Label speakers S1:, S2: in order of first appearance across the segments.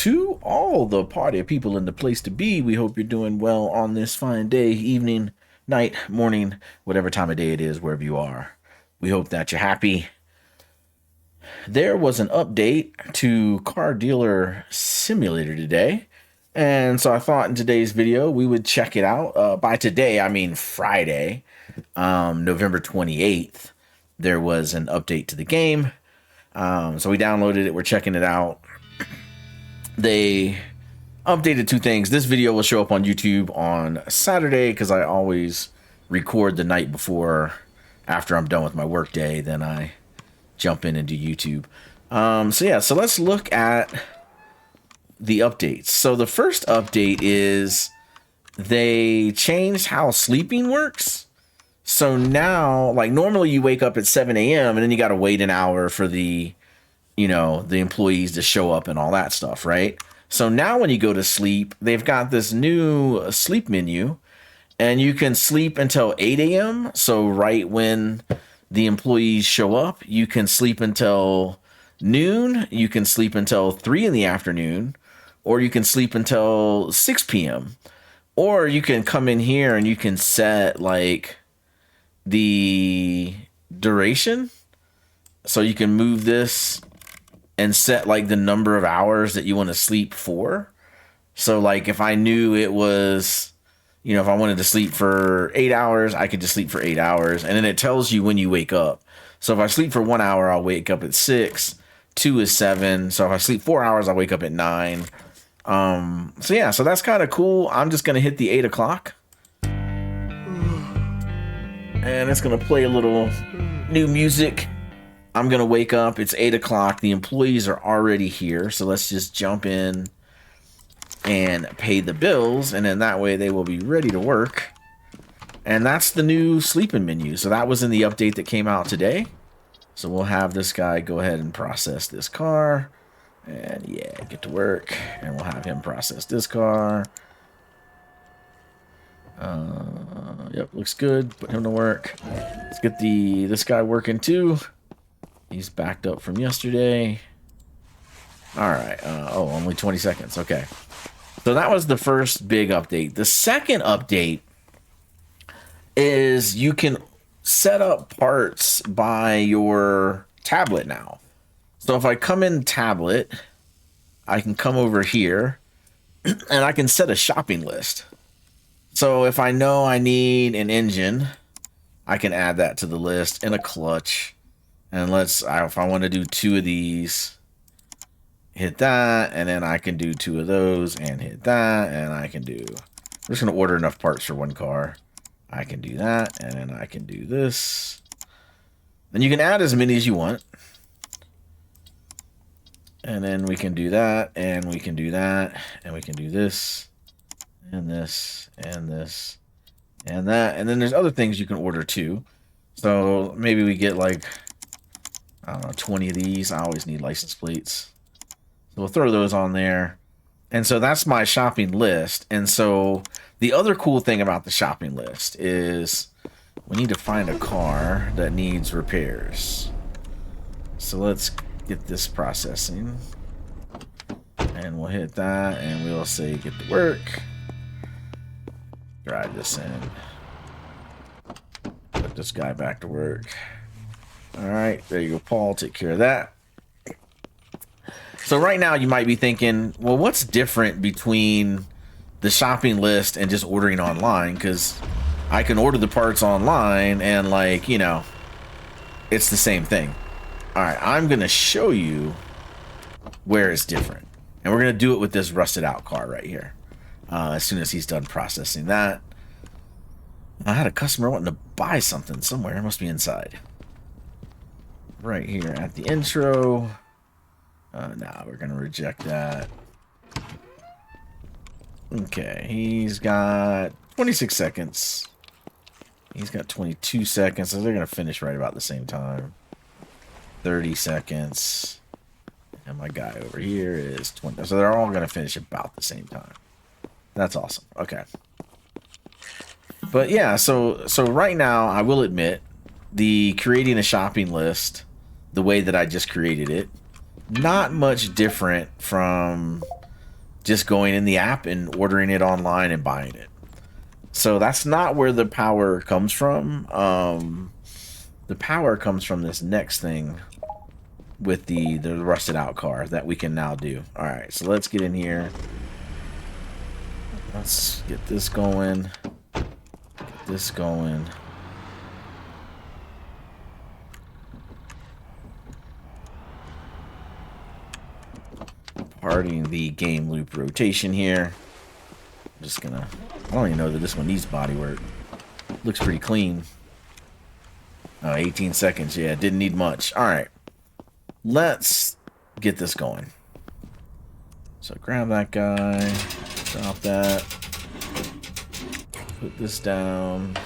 S1: to all the party people in the place to be. We hope you're doing well on this fine day, evening, night, morning, whatever time of day it is, wherever you are. We hope that you're happy. There was an update to Car Dealer Simulator today, and so I thought in today's video we would check it out. By today, I mean Friday, November 28th, there was an update to the game. So we downloaded it, we're checking it out. They updated two things. This video will show up on YouTube on Saturday because I always record the night before, after I'm done with my work day, then I jump in and do YouTube. So let's look at the updates. So the first update is they changed how sleeping works. So now, like, normally you wake up at 7 a.m. and then you got to wait an hour for the employees to show up and all that stuff, right? So now when you go to sleep, they've got this new sleep menu, and you can sleep until 8 a.m. So right when the employees show up, you can sleep until noon, you can sleep until 3 in the afternoon, or you can sleep until 6 p.m. Or you can come in here and you can set, like, the duration. So you can move this and set, like, the number of hours that you want to sleep for. So, like, if I knew it was, if I wanted to sleep for 8 hours, I could just sleep for 8 hours. And then it tells you when you wake up. So if I sleep for 1 hour, I'll wake up at 6. 2 is 7. So if I sleep 4 hours, I'll wake up at 9. So that's kind of cool. I'm just going to hit the 8 o'clock. And it's going to play a little new music. I'm going to wake up. It's 8 o'clock. The employees are already here. So let's just jump in and pay the bills. And then that way they will be ready to work. And that's the new sleeping menu. So that was in the update that came out today. So we'll have this guy go ahead and process this car. And yeah, get to work. And we'll have him process this car. Yep, looks good. Put him to work. Let's get this guy working too. He's backed up from yesterday. All right. Only 20 seconds. Okay. So that was the first big update. The second update is you can set up parts by your tablet now. So if I come in tablet, I can come over here and I can set a shopping list. So if I know I need an engine, I can add that to the list, and a clutch. And if I want to do 2 of these, hit that, and then I can do 2 of those and hit that, and I'm just going to order enough parts for one car. I can do that, and then I can do this. Then you can add as many as you want. And then we can do that, and we can do that, and we can do this, and this, and this, and that. And then there's other things you can order too. So maybe we get, like, I don't know, 20 of these. I always need license plates. So we'll throw those on there. And so that's my shopping list. And so the other cool thing about the shopping list is we need to find a car that needs repairs. So let's get this processing. And we'll hit that, and we'll say get to work. Drive this in. Put this guy back to work. All right, there you go, Paul. Take care of that. So right now you might be thinking, well, what's different between the shopping list and just ordering online? Because I can order the parts online and, like, it's the same thing. All right, I'm going to show you where it's different. And we're going to do it with this rusted out car right here. As soon as he's done processing that. I had a customer wanting to buy something somewhere. It must be inside. Right here at the intro. Nah, we're going to reject that. Okay, he's got 26 seconds. He's got 22 seconds, so they're going to finish right about the same time. 30 seconds. And my guy over here is 20. So they're all going to finish about the same time. That's awesome. Okay. But yeah, so right now, I will admit, the creating a shopping list, the way that I just created it, not much different from just going in the app and ordering it online and buying it. So that's not where the power comes from. The power comes from this next thing with the rusted out car that we can now do. All right, so let's get in here. Let's get this going. Get this going. Parting the game loop rotation here. I'm just gonna, I don't even know that this one needs body work. Looks pretty clean. 18 seconds. Yeah, didn't need much. All right, let's get this going. So grab that guy, drop that, put this down.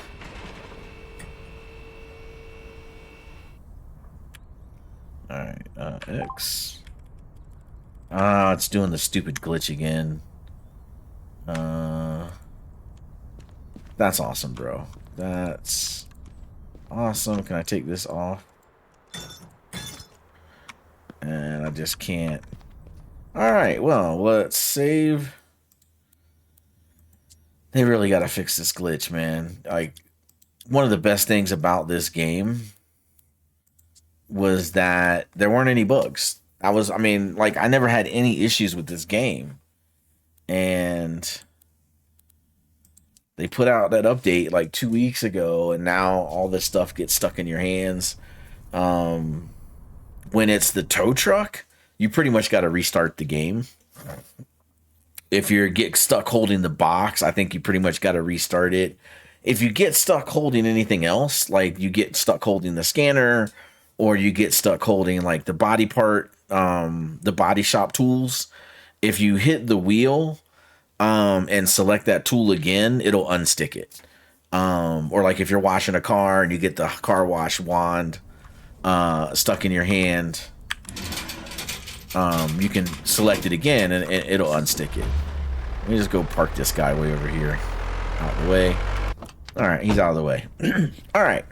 S1: All right, X. Ah, it's doing the stupid glitch again. That's awesome, bro. That's awesome. Can I take this off? And I just can't. Alright, well, let's save. They really gotta fix this glitch, man. Like, one of the best things about this game was that there weren't any bugs. I mean, like, I never had any issues with this game. And they put out that update like 2 weeks ago, and now all this stuff gets stuck in your hands. When it's the tow truck, you pretty much got to restart the game. If you get stuck holding the box, I think you pretty much got to restart it. If you get stuck holding anything else, like you get stuck holding the scanner, or you get stuck holding like the body part, the body shop tools, if you hit the wheel and select that tool again, it'll unstick it. Or like if you're washing a car and you get the car wash wand stuck in your hand, you can select it again and it'll unstick it. Let me just go park this guy way over here, out of the way. All right, he's out of the way. All right,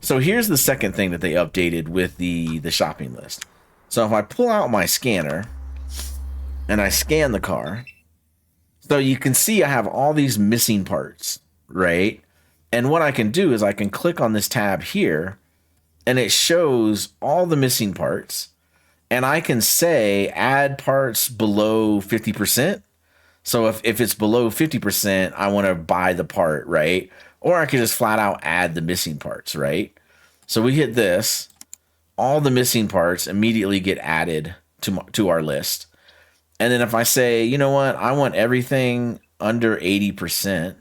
S1: so here's the second thing that they updated with the shopping list. So if I pull out my scanner and I scan the car, so you can see I have all these missing parts, right? And what I can do is I can click on this tab here and it shows all the missing parts. And I can say add parts below 50%. So if it's below 50%, I want to buy the part, right? Or I could just flat out add the missing parts, right? So we hit this, all the missing parts immediately get added to our list. And then if I say, you know what, I want everything under 80%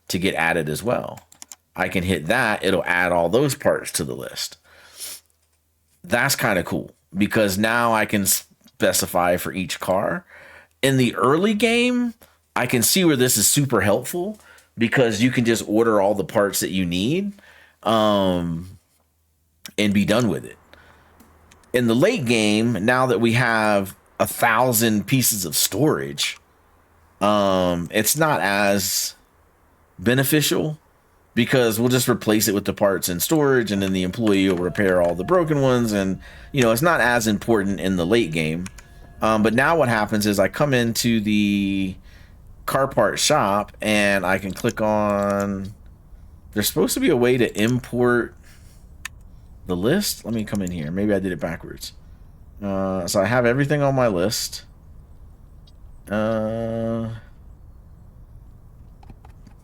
S1: to get added as well, I can hit that. It'll add all those parts to the list. That's kind of cool because now I can specify for each car. In the early game, I can see where this is super helpful because you can just order all the parts that you need and be done with it. In the late game, now that we have 1,000 pieces of storage, it's not as beneficial because we'll just replace it with the parts in storage and then the employee will repair all the broken ones. And, you know, it's not as important in the late game. But now what happens is I come into the car part shop and I can click on, there's supposed to be a way to import the list. Let me come in here. Maybe I did it backwards. So I have everything on my list.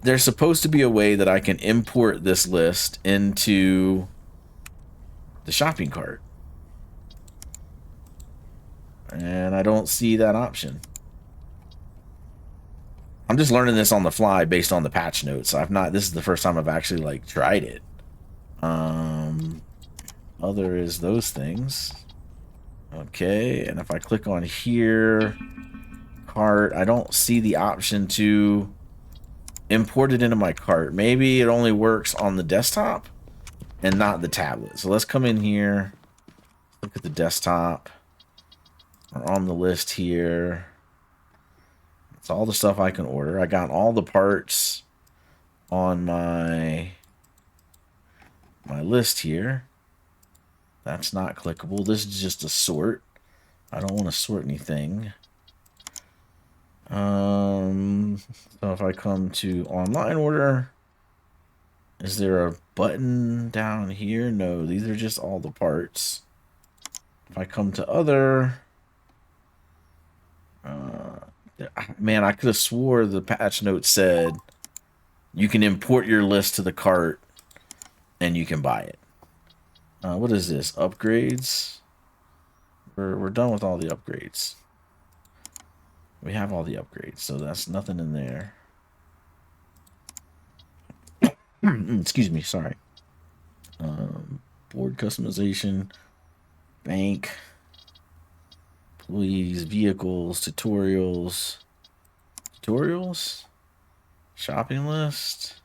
S1: There's supposed to be a way that I can import this list into the shopping cart. And I don't see that option. I'm just learning this on the fly based on the patch notes. This is the first time I've actually like tried it. Other is those things. Okay, and if I click on here, cart, I don't see the option to import it into my cart. Maybe it only works on the desktop and not the tablet. So let's come in here, look at the desktop. We're on the list here. It's all the stuff I can order. I got all the parts on my list here. That's not clickable. This is just a sort. I don't want to sort anything. So if I come to online order, is there a button down here? No, these are just all the parts. If I come to other, man, I could have swore the patch note said you can import your list to the cart and you can buy it. What is this? Upgrades? We're done with all the upgrades. We have all the upgrades, so that's nothing in there. Excuse me, sorry. Board customization, bank, employees, vehicles, tutorials, shopping list,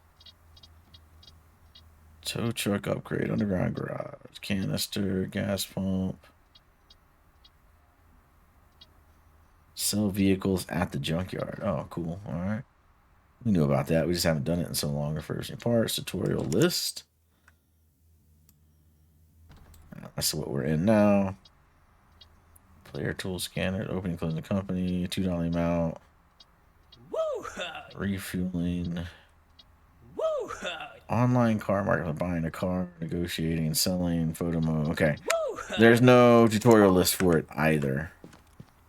S1: tow truck upgrade, underground garage, canister, gas pump, sell vehicles at the junkyard. Oh, cool. All right. We knew about that. We just haven't done it in so long. Refurbishing parts, tutorial list. That's what we're in now. Player tool scanner, opening, closing the company, $2 amount. Refueling. Online car market, buying a car, negotiating and selling, photo mode. Okay. There's no tutorial list for it either.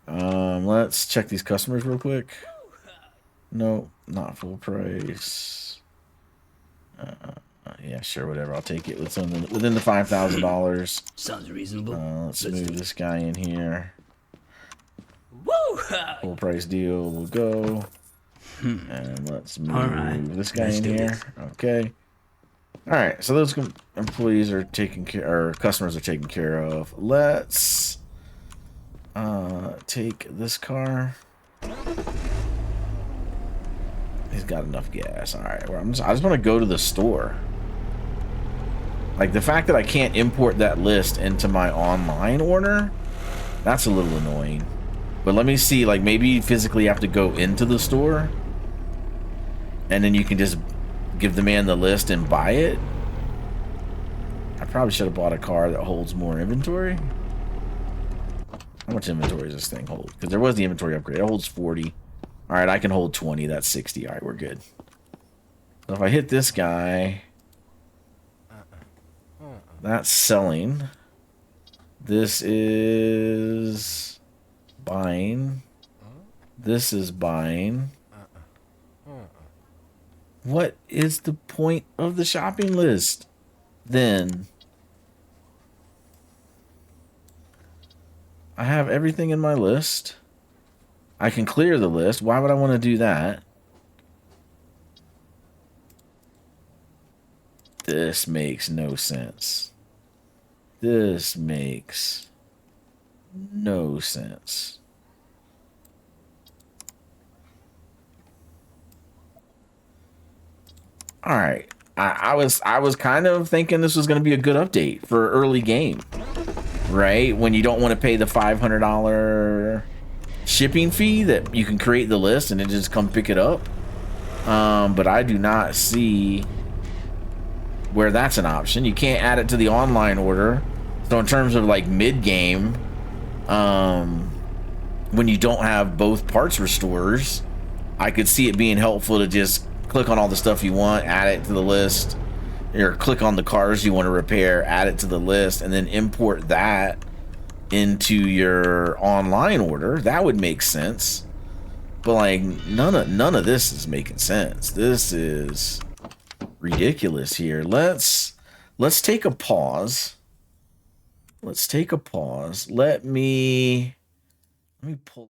S1: Let's check these customers real quick. No, not full price. Yeah, sure, whatever. I'll take it within the $5,000.
S2: Sounds reasonable.
S1: Let's move this guy in here. Full price deal will go. And let's move this guy in here. Okay. All right. So those employees are taken care, or customers are taken care of. Let's take this car. He's got enough gas. All right. Well, I just want to go to the store. Like the fact that I can't import that list into my online order, that's a little annoying. But let me see. Like maybe you physically have to go into the store, and then you can just give the man the list and buy it. I probably should have bought a car that holds more inventory. How much inventory does this thing hold? Because there was the inventory upgrade. It holds 40. All right, I can hold 20. That's 60. All right, we're good. So if I hit this guy, that's selling. This is buying. This is buying. What is the point of the shopping list then? I have everything in my list. I can clear the list. Why would I want to do that? This makes no sense. This makes no sense. All right. I was kind of thinking this was going to be a good update for early game, right? When you don't want to pay the $500 shipping fee, that you can create the list and then just come pick it up. But I do not see where that's an option. You can't add it to the online order. So in terms of like mid game, when you don't have both parts restorers, I could see it being helpful to just click on all the stuff you want, add it to the list, or click on the cars you want to repair, add it to the list, and then import that into your online order. That would make sense. But like none of this is making sense. This is ridiculous here. Let's take a pause. Let's take a pause. Let me pull.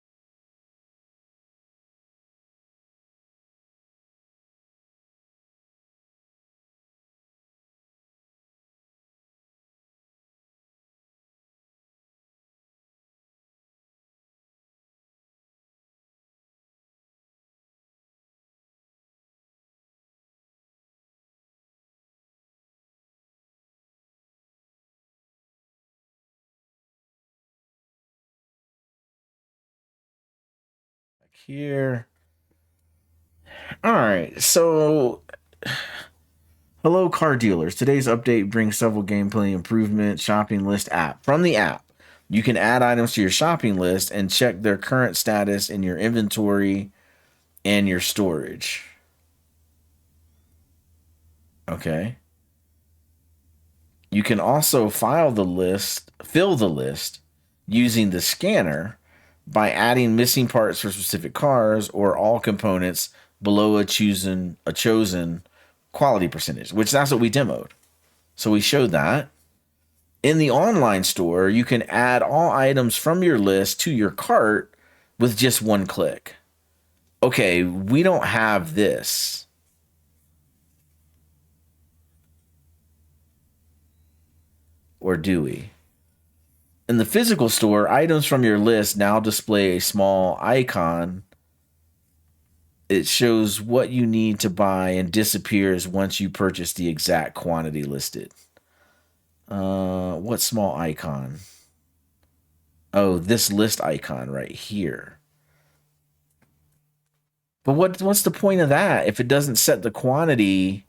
S1: Here. All right, so hello car dealers. Today's update brings several gameplay improvements. Shopping list app. From the app, You can add items to your shopping list and check their current status in your inventory and your storage. Okay. You can also fill the list using the scanner by adding missing parts for specific cars or all components below a chosen quality percentage, which that's what we demoed. So we showed that. In the online store, you can add all items from your list to your cart with just one click. Okay, we don't have this. Or do we? In the physical store, items from your list now display a small icon. It shows what you need to buy and disappears once you purchase the exact quantity listed. What small icon? Oh, this list icon right here. But what's the point of that if it doesn't set the quantity?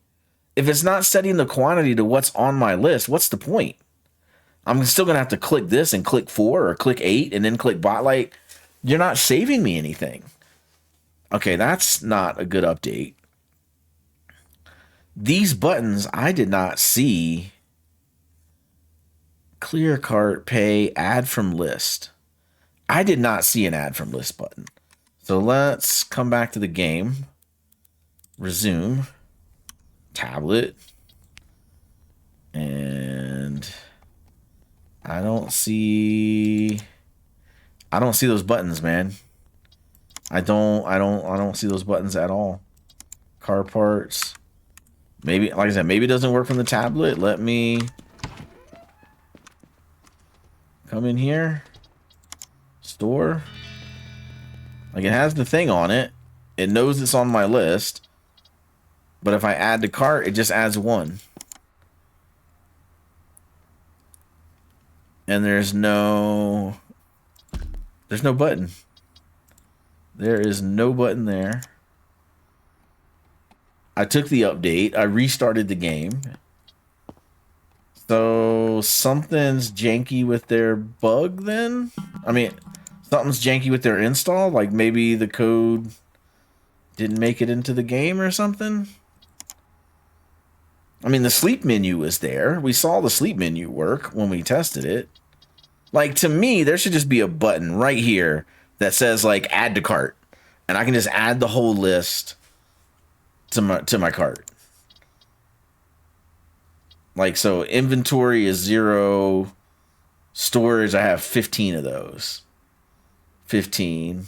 S1: If it's not setting the quantity to what's on my list, what's the point? I'm still gonna have to click this and click 4 or click 8 and then click bot. Like, you're not saving me anything. Okay, that's not a good update. These buttons I did not see. Clear cart, pay, add from list. I did not see an add from list button. So let's come back to the game. Resume. Tablet. And I don't see those buttons, man. I don't see those buttons at all. Car parts. Maybe, like I said, maybe it doesn't work from the tablet. Let me come in here. Store. Like, it has the thing on it. It knows it's on my list. But if I add to cart, it just adds one. And there's no button. There is no button there. I took the update. I restarted the game. So something's janky with their bug then? I mean, something's janky with their install? Like maybe the code didn't make it into the game or something? I mean, the sleep menu was there. We saw the sleep menu work when we tested it. Like, to me, there should just be a button right here that says, like, add to cart. And I can just add the whole list to my cart. Like, so inventory is 0. Storage, I have 15 of those. 15.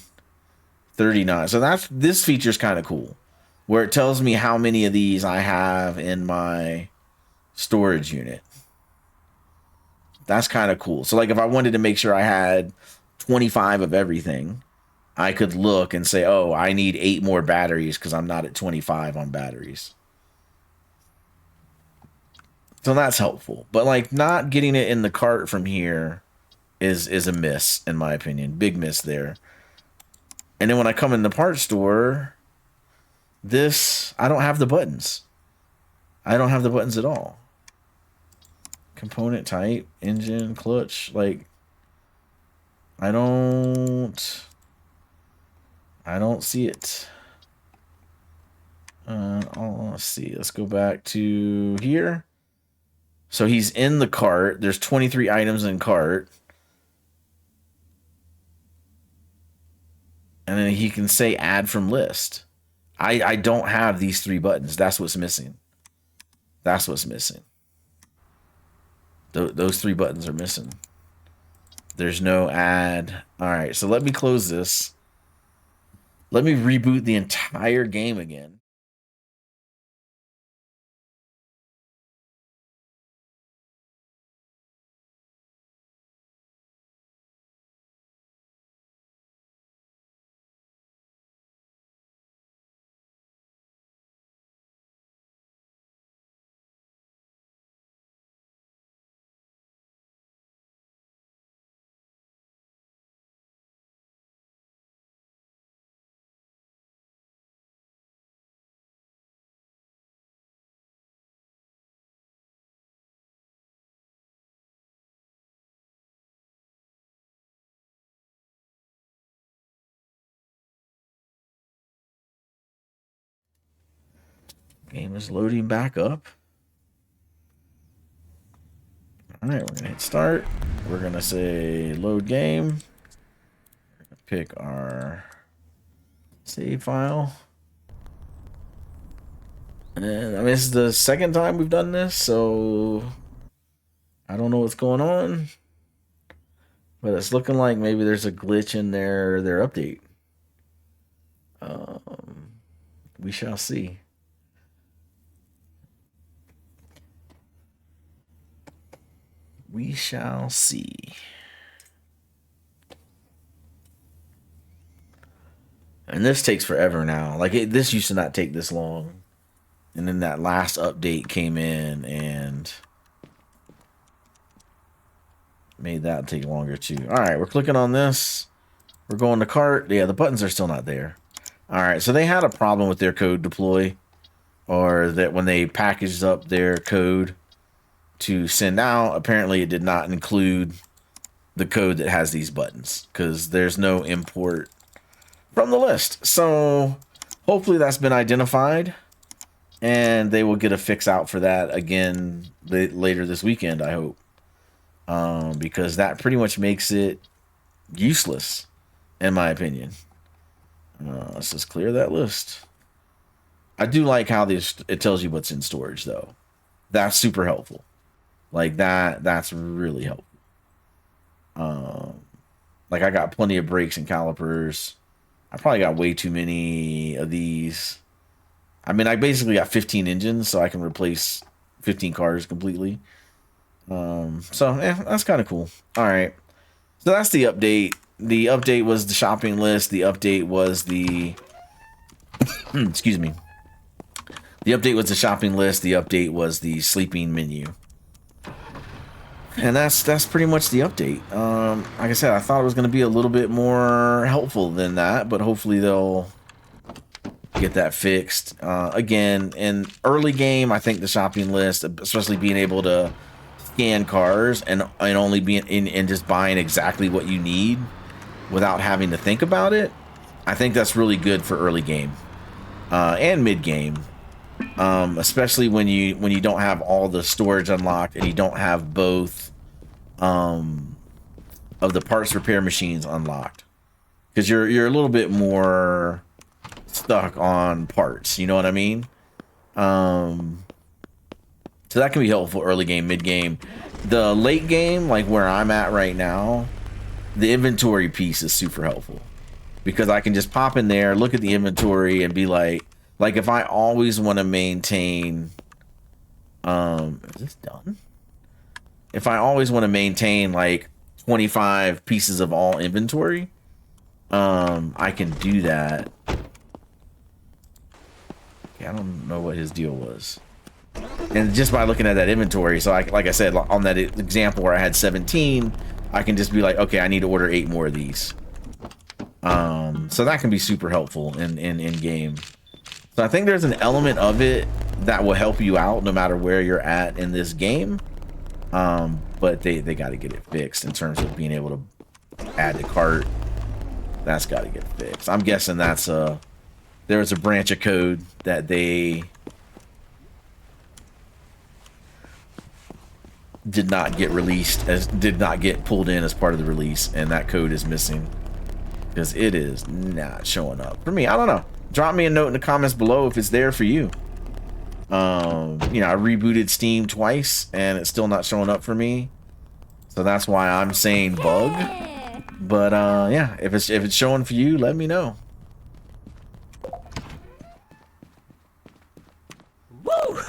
S1: 39. So this feature's kind of cool. Where it tells me how many of these I have in my storage unit. That's kind of cool. So, like, if I wanted to make sure I had 25 of everything, I could look and say, oh, I need 8 more batteries because I'm not at 25 on batteries. So that's helpful. But, like, not getting it in the cart from here is a miss, in my opinion. Big miss there. And then when I come in the parts store, I don't have the buttons. I don't have the buttons at all. Component type, engine, clutch, like, I don't see it. Let's see. Let's go back to here. So he's in the cart. There's 23 items in cart. And then he can say add from list. I don't have these 3 buttons. That's what's missing. That's what's missing. Those 3 buttons are missing. There's no add. All right, so let me close this. Let me reboot the entire game again. Game is loading back up. All right, we're gonna hit start. We're gonna say load game. We're gonna pick our save file. And I mean, this is the second time we've done this, so I don't know what's going on. But it's looking like maybe there's a glitch in their update. We shall see. We shall see. And this takes forever now. Like, this used to not take this long. And then that last update came in and made that take longer too. All right, we're clicking on this. We're going to cart. Yeah, the buttons are still not there. All right, so they had a problem with their code deploy, or that when they packaged up their code to send out, apparently it did not include the code that has these buttons because there's no import from the list. So hopefully that's been identified and they will get a fix out for that again later this weekend, I hope. Because that pretty much makes it useless, in my opinion. Let's just clear that list. I do like how it tells you what's in storage, though. That's super helpful. Like that's really helpful. Like I got plenty of brakes and calipers. I probably got way too many of these. I mean, I basically got 15 engines, so I can replace 15 cars completely. So yeah, that's kind of cool. All right, so that's the update. The update was the shopping list. The update was the excuse me. The update was the shopping list. The update was the sleeping menu. And that's pretty much the update. Like I said, I thought it was going to be a little bit more helpful than that, but hopefully they'll get that fixed. Again, in early game, I think the shopping list, especially being able to scan cars and only being in just buying exactly what you need without having to think about it, I think that's really good for early game and mid game. Especially when you don't have all the storage unlocked and you don't have both of the parts repair machines unlocked, because you're a little bit more stuck on parts, you know what I mean? So that can be helpful early game, mid game. The late game, like where I'm at right now, the inventory piece is super helpful because I can just pop in there, look at the inventory and be like if I always want to maintain, is this done? If I always want to maintain like 25 pieces of all inventory, I can do that. Okay, I don't know what his deal was. And just by looking at that inventory, so like I said, on that example where I had 17, I can just be like, okay, I need to order 8 more of these. So that can be super helpful in game. So I think there's an element of it that will help you out no matter where you're at in this game. But they got to get it fixed in terms of being able to add to cart. That's got to get fixed. I'm guessing that's there's a branch of code that they did not get pulled in as part of the release, and that code is missing because it is not showing up for me. I don't know. Drop me a note in the comments below if it's there for you. You know, I rebooted Steam twice and it's still not showing up for me, so that's why I'm saying bug. But yeah, if it's showing for you, let me know.
S2: Woo!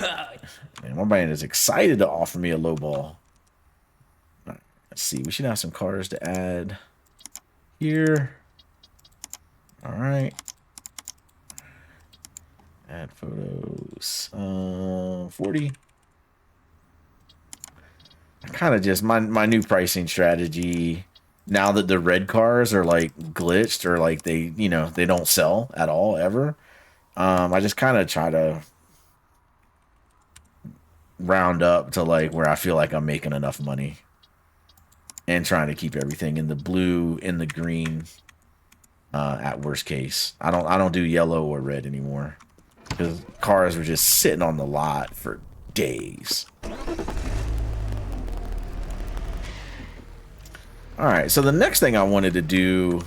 S1: Man, my man is excited to offer me a low ball. Right, let's see. We should have some cars to add here. All right. Add photos. 40. I kind of just my new pricing strategy now that the red cars are like glitched or like they don't sell at all ever. I just kind of try to round up to like where I feel like I'm making enough money and trying to keep everything in the blue, in the green, at worst case. I don't do yellow or red anymore. because cars were just sitting on the lot for days. All right, so the next thing I wanted to do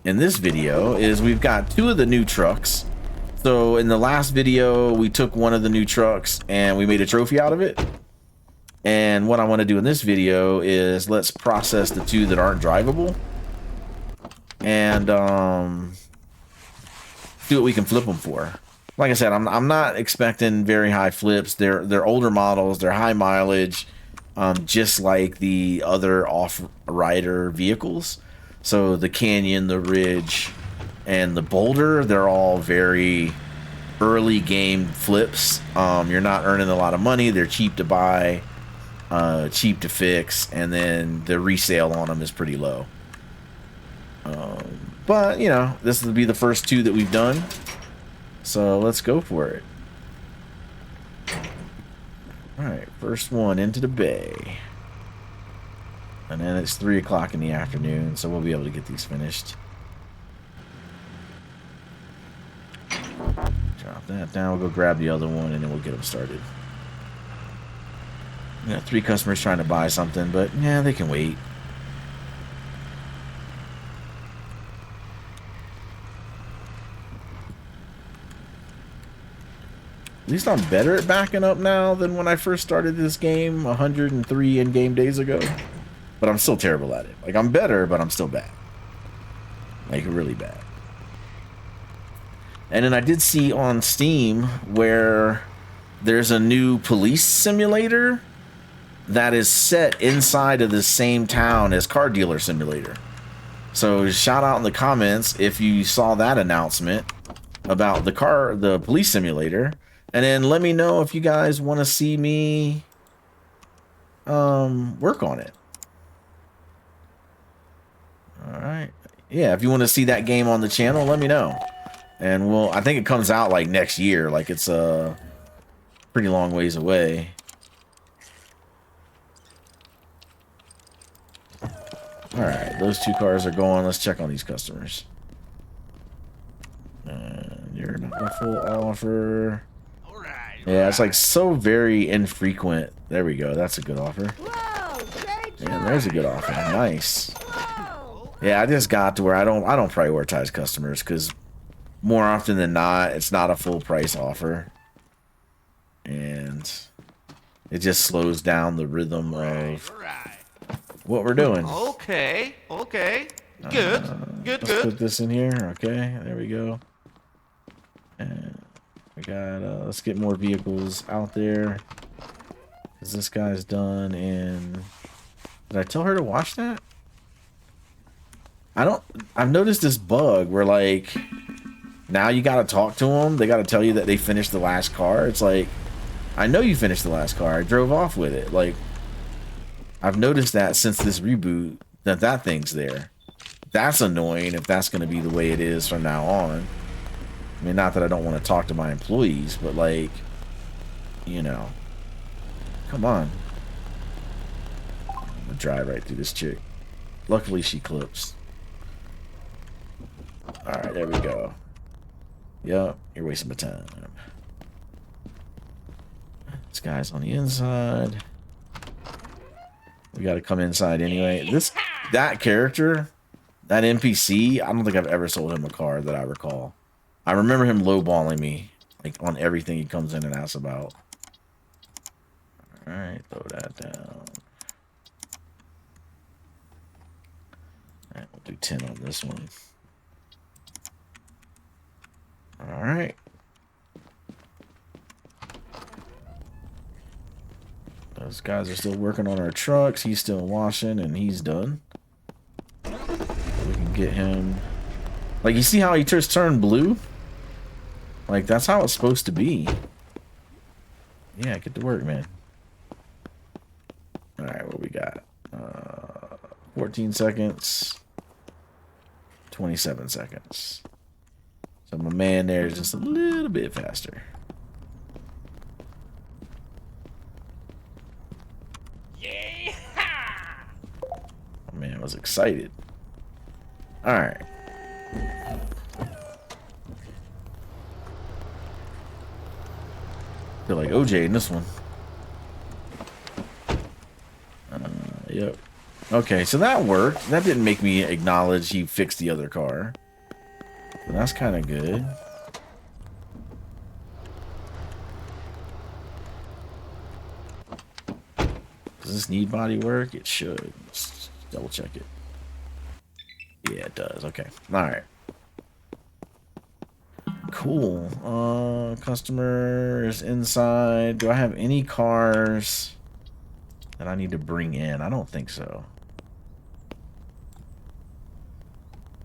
S1: in this video is we've got 2 of the new trucks. So in the last video, we took one of the new trucks and we made a trophy out of it. And what I want to do in this video is let's process the 2 that aren't drivable and see what we can flip them for. Like I said, I'm not expecting very high flips. They're older models. They're high mileage, just like the other off-rider vehicles. So the Canyon, the Ridge, and the Boulder, they're all very early game flips. You're not earning a lot of money. They're cheap to buy, cheap to fix, and then the resale on them is pretty low. But, you know, this will be the first 2 that we've done. So let's go for it. Alright, first one into the bay. And then it's 3 o'clock in the afternoon, so we'll be able to get these finished. Drop that down, we'll go grab the other one, and then we'll get them started. We got 3 customers trying to buy something, but yeah, they can wait. At least I'm better at backing up now than when I first started this game 103 in-game days ago. But I'm still terrible at it. Like, I'm better, but I'm still bad. Like, really bad. And then I did see on Steam where there's a new police simulator that is set inside of the same town as Car Dealer Simulator. So shout out in the comments if you saw that announcement about the police simulator. And then let me know if you guys want to see me work on it. Alright. Yeah, if you want to see that game on the channel, let me know. And I think it comes out like next year. Like it's a pretty long ways away. Alright, those 2 cars are going. Let's check on these customers. You're not a full offer. Yeah, it's like so very infrequent. There we go. That's a good offer. Yeah, there's a good offer. Nice. Yeah, I just got to where I don't prioritize customers because more often than not, it's not a full price offer, and it just slows down the rhythm of what we're doing.
S2: Okay. Good.
S1: Let's put this in here. Okay, there we go. And we got let's get more vehicles out there because this guy's done. And did I tell her to watch that? I've noticed this bug where like now you gotta talk to them. They gotta tell you that they finished the last car. It's like, I know you finished the last car. I drove off with it. Like, I've noticed that since this reboot that thing's there. That's annoying if that's gonna be the way it is from now on. I mean, not that I don't want to talk to my employees, but like, you know, come on. I'm gonna drive right through this chick. Luckily she clips. Alright, there we go. Yup, you're wasting my time. This guy's on the inside. We gotta come inside anyway. That character, that NPC, I don't think I've ever sold him a car that I recall. I remember him lowballing me, like, on everything he comes in and asks about. Alright, throw that down. Alright, we'll do 10 on this one. Alright. Those guys are still working on our trucks. He's still washing, and he's done. So we can get him... Like, you see how he just turned blue? Like, that's how it's supposed to be. Yeah, get to work, man. Alright, what we got? 14 seconds. 27 seconds. So my man there is just a little bit faster.
S2: Yeah!
S1: My man was excited. Alright. put like OJ in this one. Yep. Okay, so that worked. That didn't make me acknowledge he fixed the other car. But that's kind of good. Does this need body work? It should. Let's double check it. Yeah, it does. Okay. Alright. Cool. Customers inside. Do I have any cars that I need to bring in? I don't think so.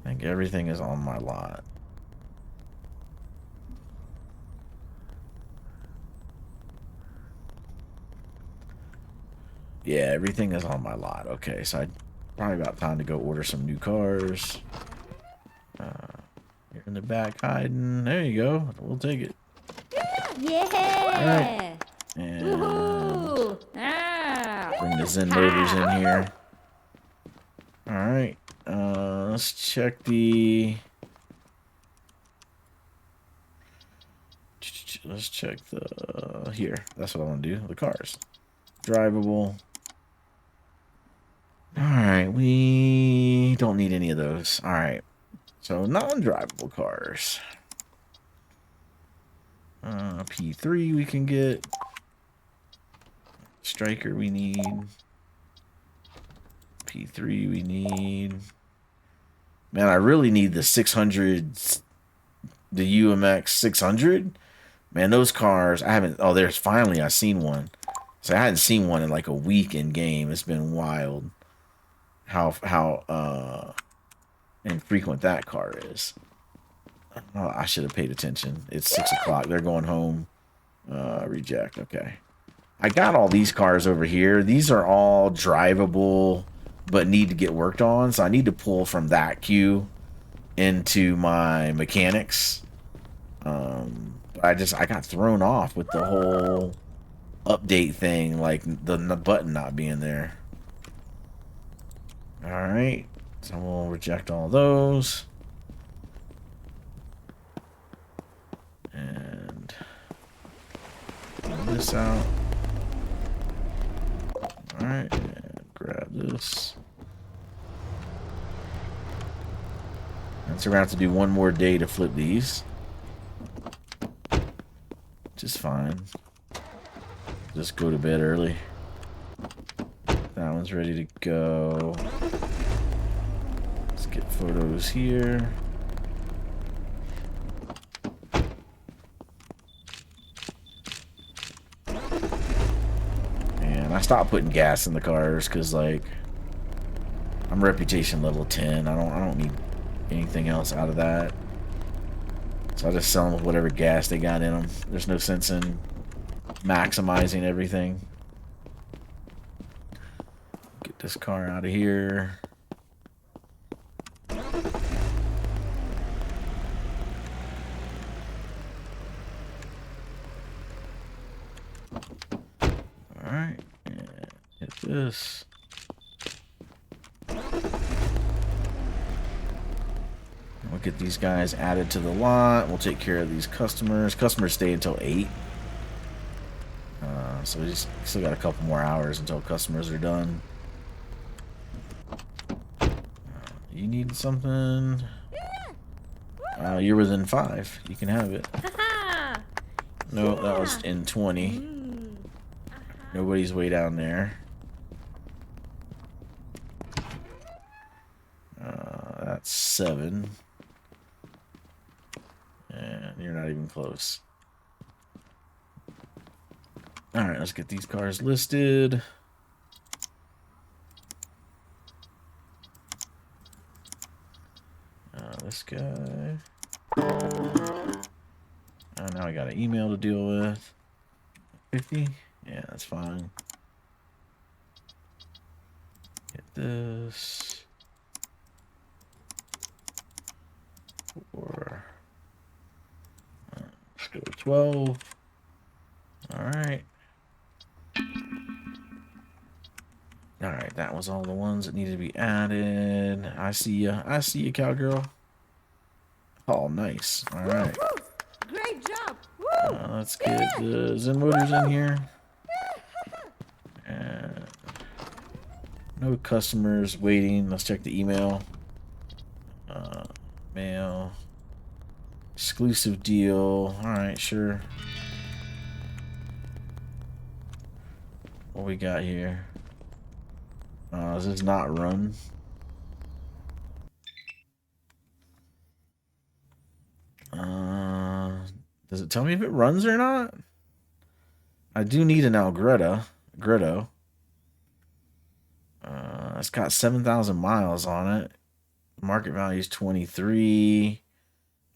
S1: I think everything is on my lot. Yeah, everything is on my lot. Okay, so I probably about time to go order some new cars. You're in the back hiding. There you go. We'll take it.
S3: Yeah.
S1: All right. And bring the Zen loaders in here. All right. Let's check the. Let's check the here. That's what I want to do. The cars, drivable. All right, we don't need any of those. All right, so non-drivable cars. P3 we can get. Striker we need. P3 we need. Man, I really need the 600, the UMX 600. Man, those cars, I haven't, oh, there's finally, I seen one. So I hadn't seen one in like a week in game. It's been wild how infrequent that car is. Oh, I should have paid attention. It's 6 o'clock. They're going home. Reject. Okay. I got all these cars over here. These are all drivable, but need to get worked on. So I need to pull from that queue into my mechanics. I got thrown off with the whole update thing, like the button not being there. All right, so we'll reject all those. And pull this out. All right, and grab this. And so we're gonna have to do one more day to flip these. Which is fine. Just go to bed early. That one's ready to go. Let's get photos here. And I stopped putting gas in the cars because, like, I'm reputation level 10. I don't need anything else out of that. So I just sell them with whatever gas they got in them. There's no sense in maximizing everything. Get this car out of here. Alright, and hit this. We'll get these guys added to the lot. We'll take care of these customers. Customers stay until 8. So we just still got a couple more hours until customers are done. You need something? You're within 5. You can have it. No, that was in 20. Nobody's way down there. That's 7. And you're not even close. Alright, let's get these cars listed. This guy. Now I got an email to deal with. 50? Yeah, that's fine. Get this. 4. Let's go to 12. Alright. Alright, that was all the ones that needed to be added. I see ya. I see you, cowgirl. Oh, nice. Alright.
S3: Great job. Woo!
S1: Let's get the Zen motors in here. And no customers waiting. Let's check the email. Mail. Exclusive deal. Alright, sure. What we got here? Is this not run? Does it tell me if it runs or not? I do need an Algretta. Gritto. It's got 7,000 miles on it. Market value is 23.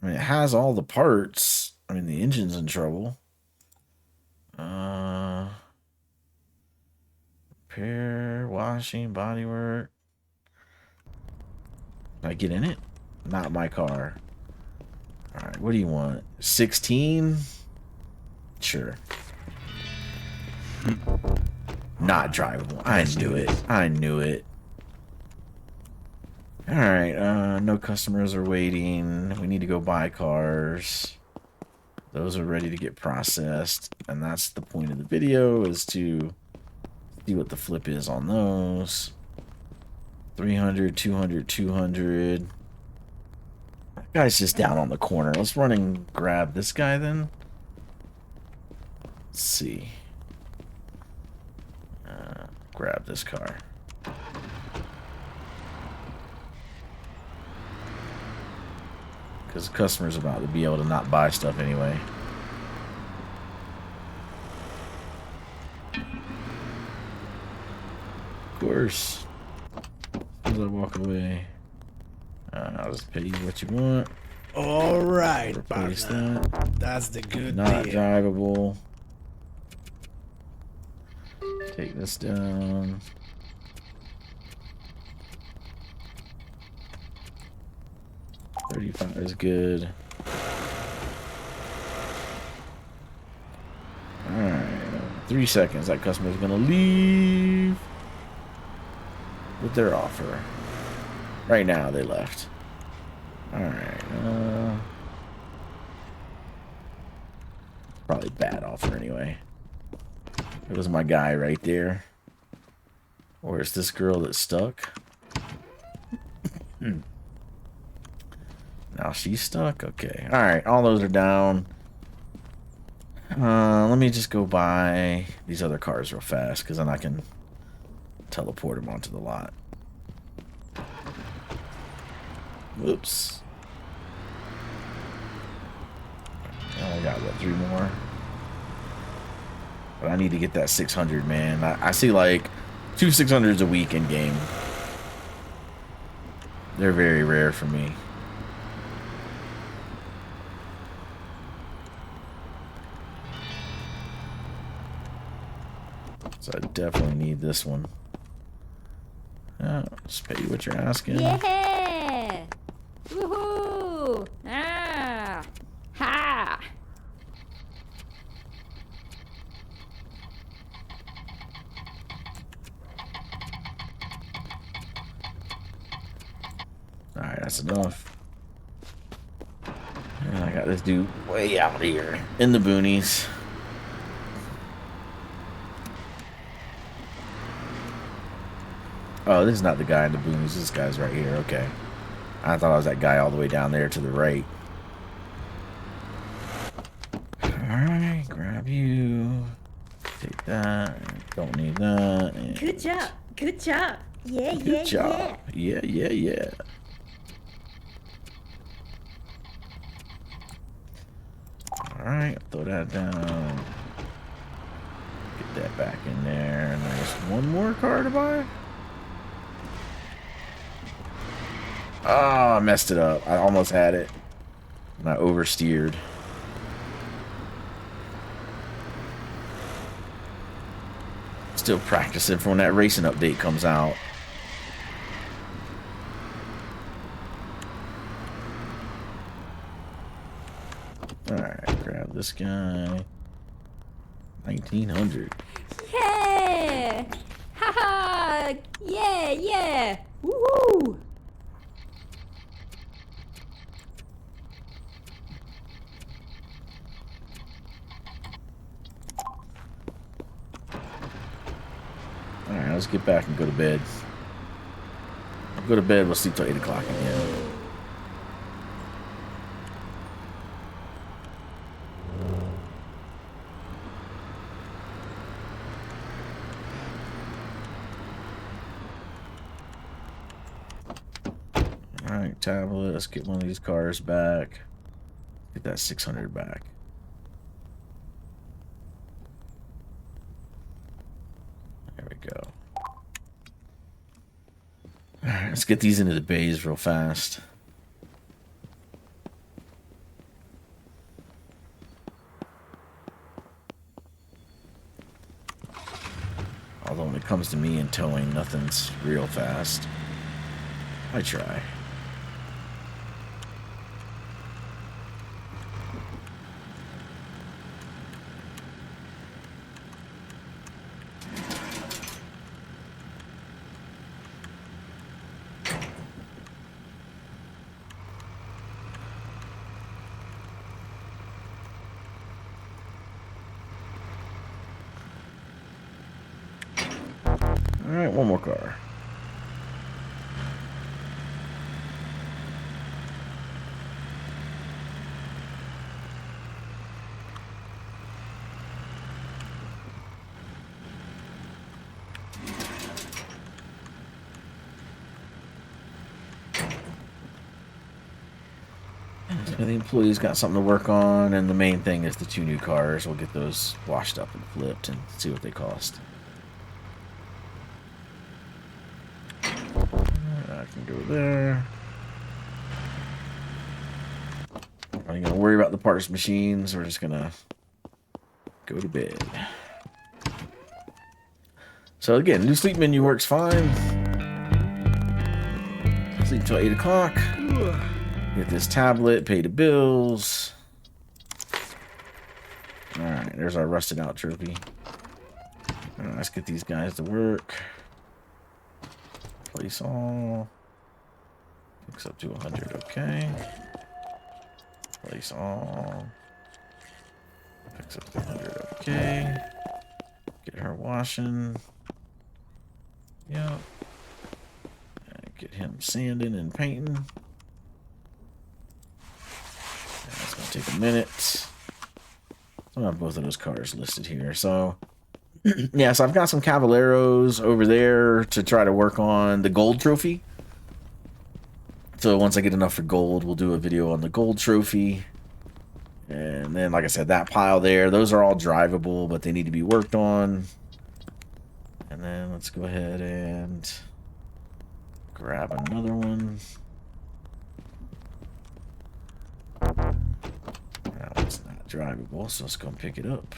S1: I mean, it has all the parts. I mean, the engine's in trouble. Repair, washing, bodywork. Can I get in it? Not my car. Alright, what do you want? 16? Sure. Not drivable. I knew it. I knew it. Alright, no customers are waiting. We need to go buy cars. Those are ready to get processed. And that's the point of the video, is to see what the flip is on those. 300, 200, 200. That guy's just down on the corner. Let's run and grab this guy then. Let's see. Grab this car. Because the customer's about to be able to not buy stuff anyway. Of course. As I walk away, I'll just pay you what you want.
S4: All right,
S1: Replace
S4: partner.
S1: that.
S4: That's the good
S1: Not
S4: deal.
S1: drivable. Take this down. $35 is good. Alright. 3 seconds. That customer's gonna leave with their offer. Right now they left. Alright. Probably bad offer anyway. It was my guy right there. Or is this girl that's stuck? Now she's stuck? Okay. Alright, all those are down. Let me just go buy these other cars real fast, because then I can teleport them onto the lot. Whoops. I only got, what, 3 more? But I need to get that 600, man. I see like 2 600s a week in game. They're very rare for me. So I definitely need this one. Just pay you what you're asking.
S3: Yeah! Woohoo! Ah! Ha!
S1: Alright, that's enough. And I got this dude way out here in the boonies. Oh, this is not the guy in the boonies. This guy's right here. Okay. I thought I was that guy all the way down there to the right. Alright, grab you. Take that. Don't need that. And
S3: Good job. Good job. Yeah,
S1: good
S3: yeah,
S1: job.
S3: yeah.
S1: Yeah. Alright, throw that down. Get that back in there. And there's one more car to buy. Oh, I messed it up. I almost had it. And I oversteered. Still practicing for when that racing update comes out. Alright, grab this guy. 1900.
S3: Yeah! Ha-ha! Yeah! Woohoo!
S1: Alright, let's get back and go to bed. Go to bed, we'll sleep till 8 o'clock again. Alright, tablet, let's get one of these cars back. Get that 600 back. There we go. Alright, let's get these into the bays real fast. Although when it comes to me and towing, nothing's real fast. I try. Alright, one more car. So the employees got something to work on, and the main thing is the 2 new cars. We'll get those washed up and flipped and see what they cost. I can go there. I ain't gonna worry about the parts machines. We're just gonna go to bed. So again, new sleep menu works fine. Sleep till 8 o'clock. Get this tablet, pay the bills. Alright, there's our rusted out trophy. Alright, let's get these guys to work. Place all. Picks up to 100, okay. Place all. Picks up to 100, okay. Get her washing. Yep. And get him sanding and painting. That's gonna take a minute. I have both of those cars listed here. So, yeah, so I've got some Cavaleros over there to try to work on the gold trophy. So once I get enough for gold, we'll do a video on the gold trophy. And then, like I said, that pile there, those are all drivable, but they need to be worked on. And then let's go ahead and grab another one. That one's not drivable, so let's go and pick it up.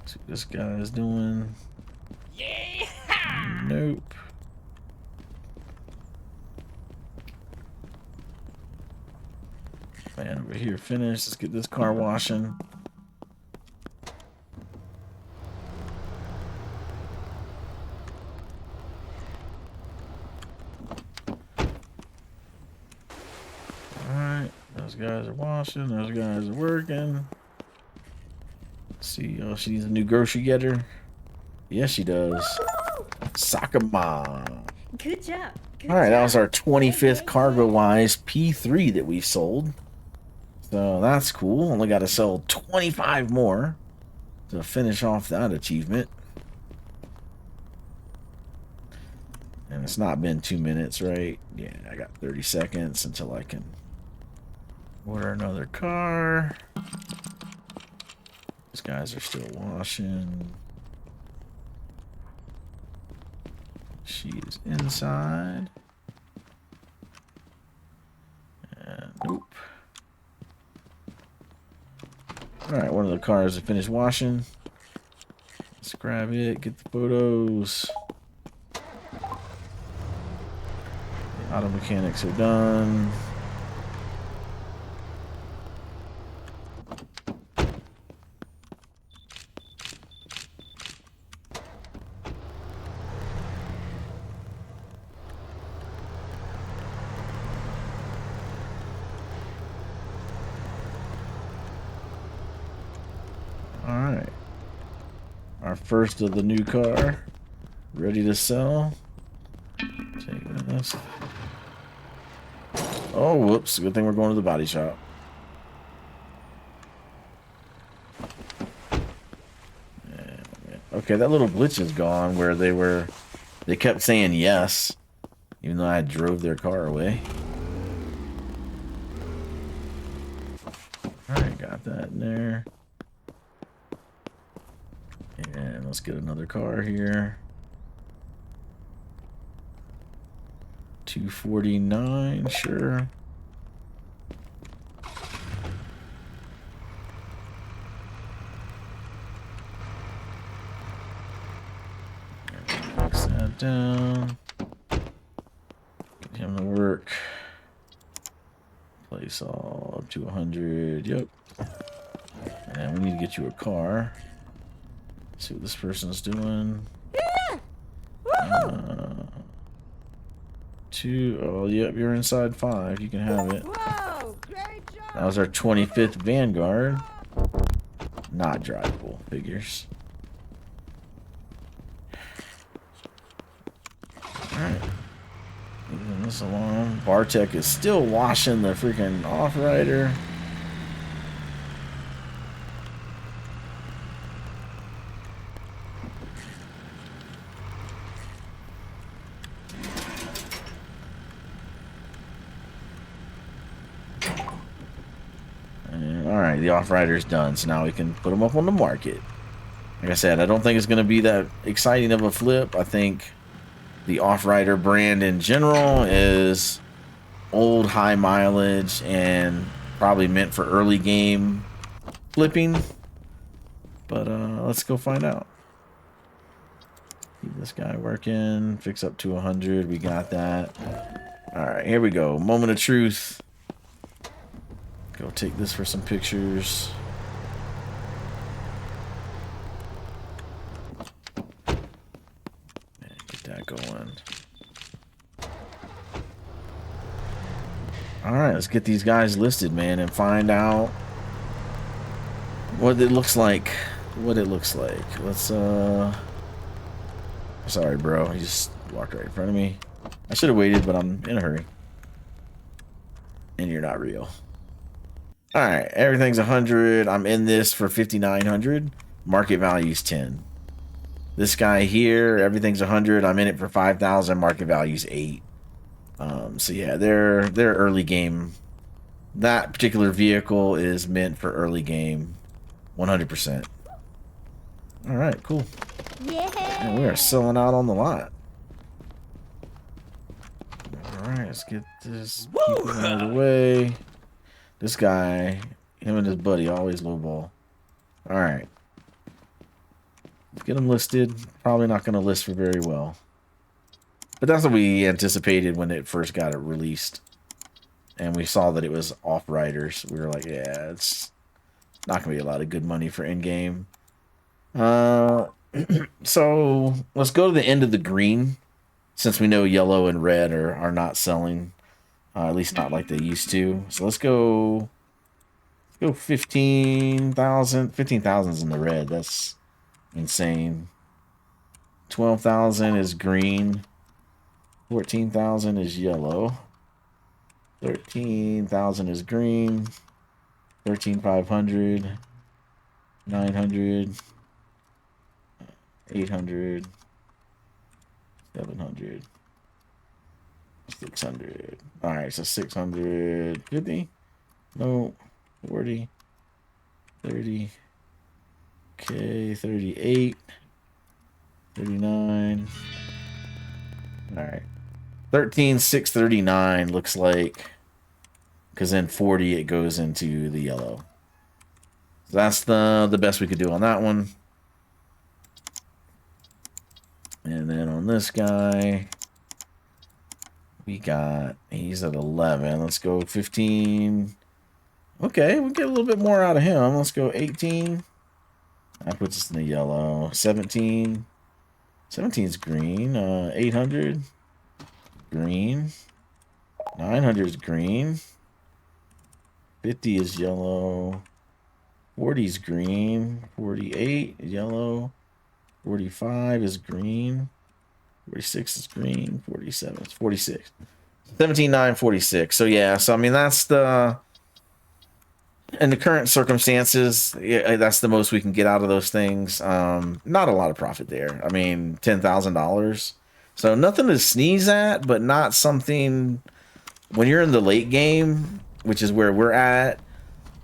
S1: See what this guy is doing.
S2: Yeah.
S1: Nope. Man, over here finished. Let's get this car washing. Alright, those guys are washing, those guys are working. Let's see, oh, she needs a new grocery getter. Yes, she does. Sakama.
S3: Good job. Good
S1: Alright, that
S3: job.
S1: was our 25th cargo-wise P3 that we've sold. So that's cool. Only got to sell 25 more to finish off that achievement. And it's not been 2 minutes, right? Yeah, I got 30 seconds until I can order another car. These guys are still washing. She is inside. And nope. Alright, one of the cars is finished washing. Let's grab it. Get the photos. The auto mechanics are done. Alright. Our first of the new car. Ready to sell. Take this. Oh, whoops. Good thing we're going to the body shop. Okay, that little glitch is gone where they kept saying yes, even though I drove their car away. Alright, got that in there. And let's get another car here. 249, sure. Fix that down. Get him to work. Place all up to 100. Yep. And we need to get you a car. See what this person's doing. Oh, yep, you're inside 5. You can have it.
S3: Whoa, great job.
S1: That was our 25th Vanguard. Not drivable. Figures. Alright. Moving this along. Bartek is still washing the freaking off-rider. Alright, the off-rider's done, so now we can put them up on the market. Like I said, I don't think it's going to be that exciting of a flip. I think the off-rider brand in general is old, high mileage, and probably meant for early game flipping. But let's go find out. Keep this guy working. Fix up to 100. We got that. Alright, here we go. Moment of truth. Go take this for some pictures. Get that going. Alright, let's get these guys listed, man, and find out what it looks like. Let's, sorry, bro. He just walked right in front of me. I should have waited, but I'm in a hurry. And you're not real. Alright, everything's 100. I'm in this for 5,900. Market value's 10. This guy here, everything's 100. I'm in it for 5,000. Market value's 8. So yeah, they're early game. That particular vehicle is meant for early game. 100%. Alright, cool.
S3: Yeah.
S1: And we are selling out on the lot. Alright, let's get this people out of the way. This guy, him and his buddy, always lowball. Alright. Get him listed. Probably not going to list for very well. But that's what we anticipated when it first got it released. And we saw that it was off-riders. We were like, yeah, it's not going to be a lot of good money for in-game. So, let's go to the end of the green. Since we know yellow and red are not selling. At least not like they used to. So let's go 15,000. 15,000's in the red. That's insane. 12,000 is green. 14,000 is yellow. 13,000 is green. 13,500. 900. 800. 700. 600. Alright, so 650. No. 40. 30. Okay, 38. 39. Alright. 13,639 looks like. Because then 40 it goes into the yellow. So that's the best we could do on that one. And then on this guy, he's at 11. Let's go 15. Okay, we get a little bit more out of him. Let's go 18. That puts us in the yellow. 17. 17 is green. 800. Green. 900 is green. 50 is yellow. 40 is green. 48 is yellow. 45 is green. 46 is green. 47 is 46. 17, 9, 46. So yeah, so I mean that's the in the current circumstances, yeah, that's the most we can get out of those things. Not a lot of profit there. I mean, $10,000. So nothing to sneeze at, but not something when you're in the late game, which is where we're at.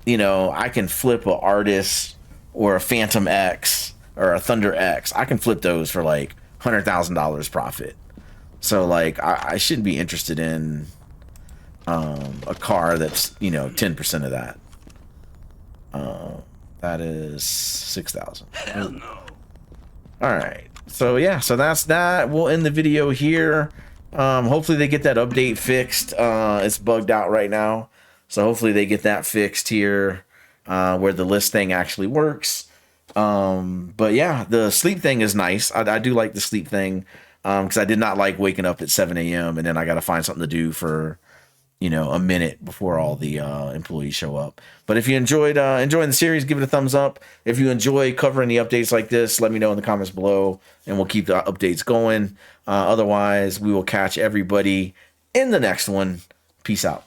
S1: You know, I can flip a Artist or a Phantom X or a Thunder X. I can flip those for like $100,000 profit. So like, I shouldn't be interested in a car that's 10% of that. That is 6,000.
S2: Hell no.
S1: All right. So yeah, so that's that. We'll end the video here. Hopefully they get that update fixed. It's bugged out right now. So hopefully they get that fixed here, where the list thing actually works. But yeah, the sleep thing is nice. I do like the sleep thing, because I did not like waking up at 7 a.m. and then I got to find something to do for a minute before all the employees show up. But if you enjoying the series, give it a thumbs up. If you enjoy covering the updates like this, let me know in the comments below, and we'll keep the updates going. Otherwise, we will catch everybody in the next one. Peace out.